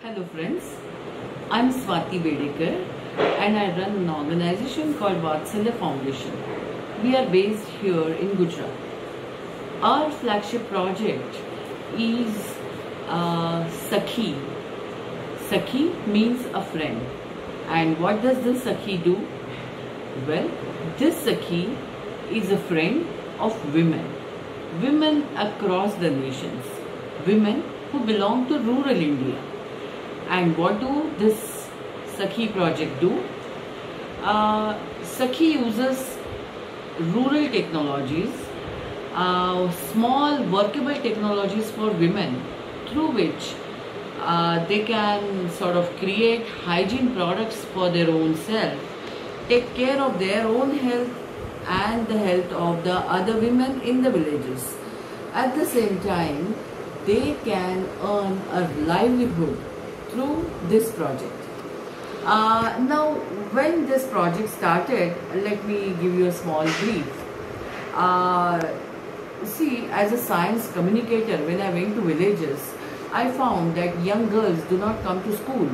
Hello friends, I'm Swati Bedekar and I run an organization called Vatsalya Foundation. We are based here in Gujarat. Our flagship project is Sakhi. Sakhi means a friend. And what does this Sakhi do? Well, this Sakhi is a friend of women. Women across the nations. Women who belong to rural India. And what do this Sakhi project do? Sakhi uses rural technologies, small workable technologies for women through which they can sort of create hygiene products for their own self, take care of their own health and the health of the other women in the villages. At the same time, they can earn a livelihood through this project. Now, when this project started, let me give you a small brief. See, as a science communicator, when I went to villages, I found that young girls do not come to school,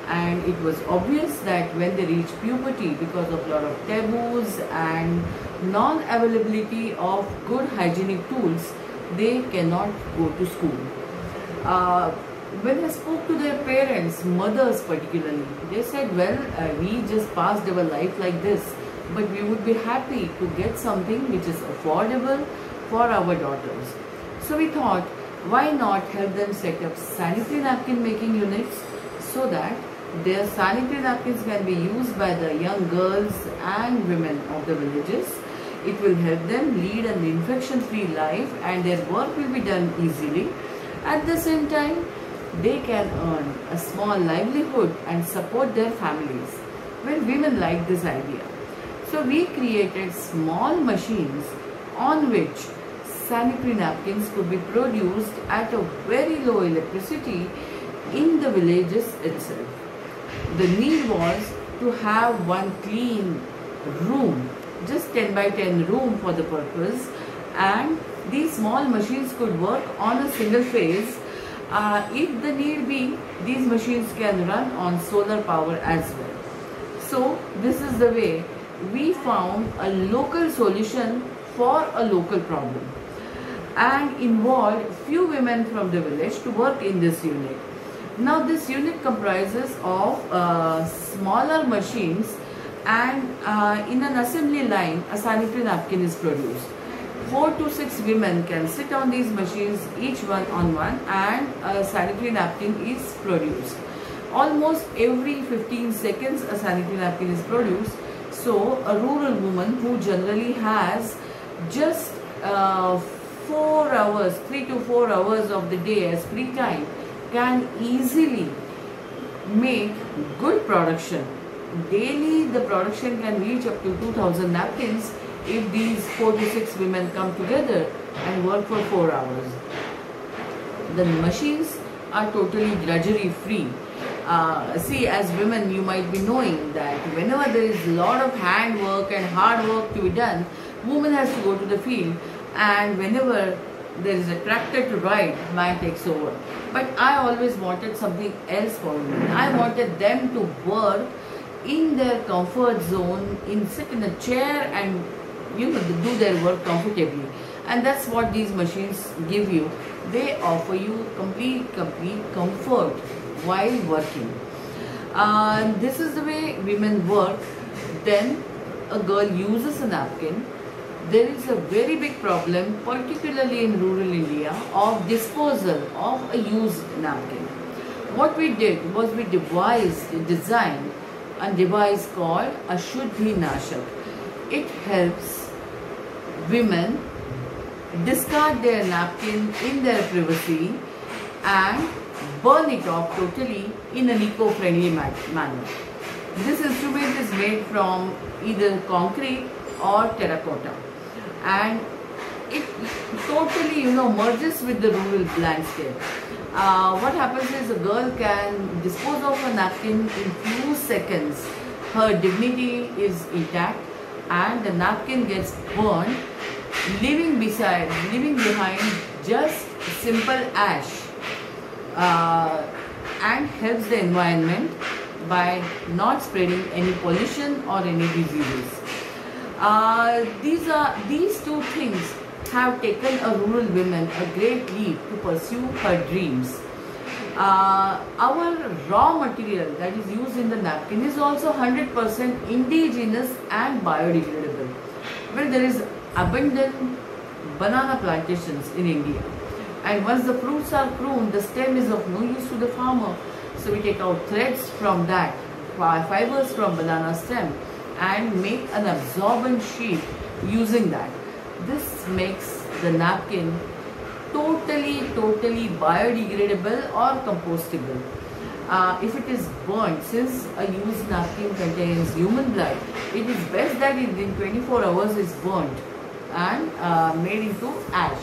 and it was obvious that when they reach puberty, because of a lot of taboos and non-availability of good hygienic tools, they cannot go to school. When I spoke to their parents, mothers particularly, they said, well, we just passed our life like this, but we would be happy to get something which is affordable for our daughters. So we thought, why not help them set up sanitary napkin making units so that their sanitary napkins can be used by the young girls and women of the villages. It will help them lead an infection-free life and their work will be done easily. At the same time, they can earn a small livelihood and support their families. Well, women like this idea. So we created small machines on which sanitary napkins could be produced at a very low electricity in the villages itself. The need was to have one clean room, just 10 by 10 room for the purpose, and these small machines could work on a single phase. If the need be, these machines can run on solar power as well. So this is the way we found a local solution for a local problem and involved few women from the village to work in this unit. Now this unit comprises of smaller machines, and in an assembly line a sanitary napkin is produced. 4 to 6 women can sit on these machines, each one on one, and a sanitary napkin is produced. Almost every 15 seconds a sanitary napkin is produced. So a rural woman who generally has just 4 hours, 3 to 4 hours of the day as free time can easily make good production. Daily the production can reach up to 2000 napkins if these 4 to 6 women come together and work for 4 hours. The machines are totally drudgery free. See, as women you might be knowing that whenever there is a lot of hand work and hard work to be done, woman has to go to the field, and whenever there is a tractor to ride, man takes over. But I always wanted something else for women. I wanted them to work in their comfort zone, sit in a chair and do their work comfortably. And that's what these machines give you. They offer you complete comfort while working. This is the way women work. Then a girl uses a napkin. There is a very big problem, particularly in rural India, of disposal of a used napkin. What we did was we designed a device called Ashuddhi Nashak. It helps women discard their napkin in their privacy and burn it off totally in an eco-friendly manner. This instrument is made from either concrete or terracotta, and it totally merges with the rural landscape. What happens is a girl can dispose of a napkin in few seconds. Her dignity is intact and the napkin gets burned, leaving behind just simple ash. and helps the environment by not spreading any pollution or any diseases. These two things have taken a rural woman a great leap to pursue her dreams. Our raw material that is used in the napkin is also 100% indigenous and biodegradable. Well, there is abundant banana plantations in India, and once the fruits are pruned, the stem is of no use to the farmer. So we take out threads from that, fibers from banana stem, and make an absorbent sheet using that. This makes the napkin totally biodegradable or compostable. If it is burnt, since a used napkin contains human blood, it is best that it in 24 hours is burnt and made into ash.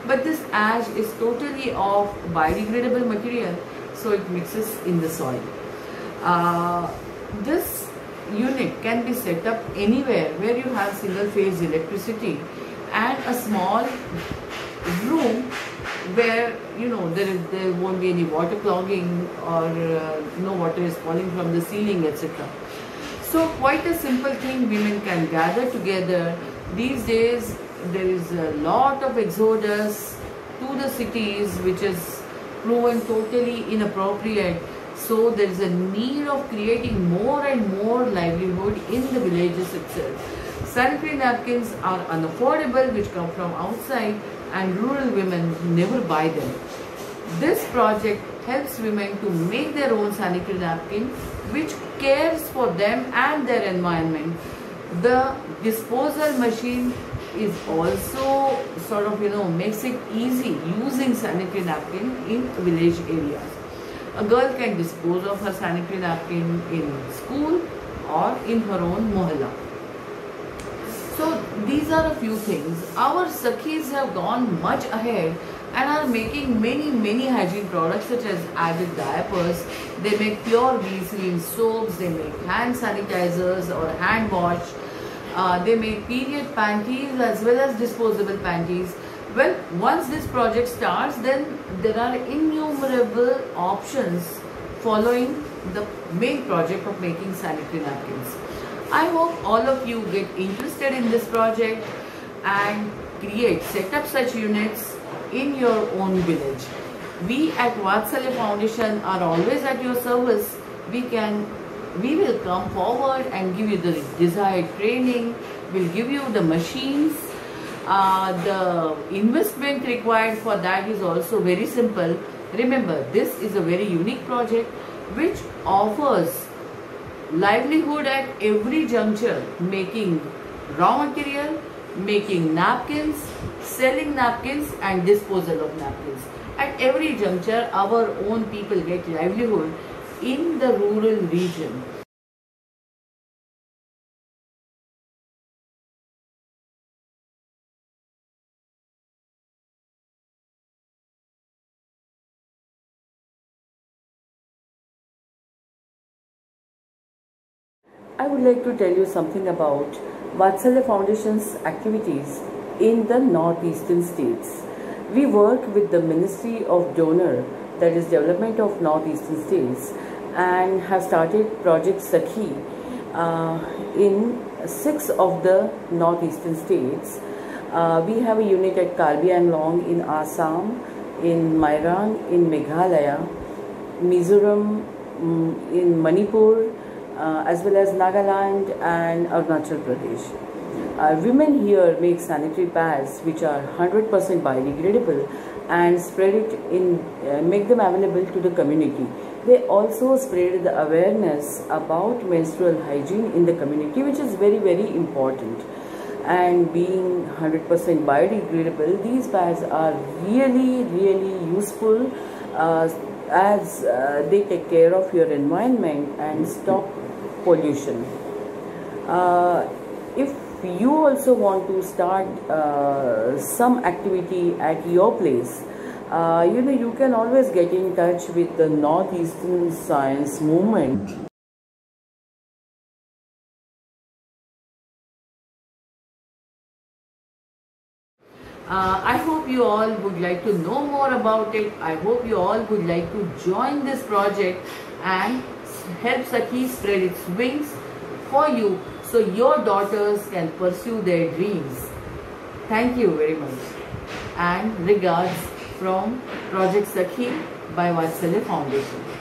But this ash is totally of biodegradable material, so it mixes in the soil. This unit can be set up anywhere where you have single phase electricity and a small room where there won't be any water clogging or no water is falling from the ceiling, etc. So quite a simple thing, women can gather together. These days there is a lot of exodus to the cities, which is proven totally inappropriate. So there is a need of creating more and more livelihood in the villages itself. Sanitary napkins are unaffordable, which come from outside, and rural women never buy them. This project helps women to make their own sanitary napkin, which cares for them and their environment. The disposal machine is also sort of makes it easy using sanitary napkin in village areas. A girl can dispose of her sanitary napkin in school or in her own mohalla. So these are a few things. Our Sakhis have gone much ahead and are making many hygiene products such as added diapers. They make pure Vaseline soaps, they make hand sanitizers or hand wash. They make period panties as well as disposable panties. Well, once this project starts, then there are innumerable options following the main project of making sanitary napkins. I hope all of you get interested in this project and set up such units in your own village. We at Vatsalya Foundation are always at your service. We will come forward and give you the desired training. We'll give you the machines. The investment required for that is also very simple. Remember, this is a very unique project which offers livelihood at every juncture, making raw material, making napkins, selling napkins and disposal of napkins. At every juncture, our own people get livelihood in the rural region. I would like to tell you something about Vatsalya Foundation's activities in the northeastern states. We work with the Ministry of Donor, that is Development of Northeastern States, and have started Project Sakhi in 6 of the northeastern states. We have a unit at Karbi Anglong in Assam, in Mairang in Meghalaya, Mizoram in Manipur, as well as Nagaland and Arunachal Pradesh. Women here make sanitary pads which are 100% biodegradable and spread it make them available to the community. They also spread the awareness about menstrual hygiene in the community, which is very important. And being 100% biodegradable, these pads are really useful as they take care of your environment and stop pollution. If you also want to start some activity at your place, you can always get in touch with the Northeastern Science Movement. I hope you all would like to know more about it. I hope you all would like to join this project and help Sakhi spread its wings for you so your daughters can pursue their dreams. Thank you very much. And regards from Project Sakhi by Vatsalya Foundation.